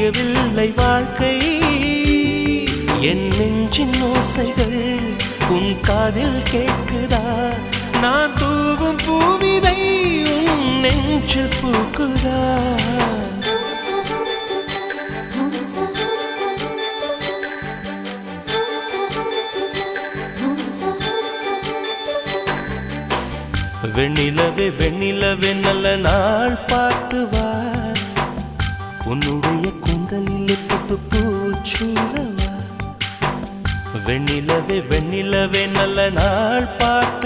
புரியவில்லை வாழ்க்கை என் நெஞ்சின் ஓசைகள் உன் காதில் கேட்குதா நான் தூவும் பூவிதை உன் நெஞ்சில் பூக்குதா வெண்ணிலவே வெண்ணிலவே நல்ல நாள் பார்த்து வா உன்னுடைய கூந்தலில் புத்து பூச்சூடவா வெண்ணிலவே வெண்ணிலவே நல்ல நாள் பார்த்து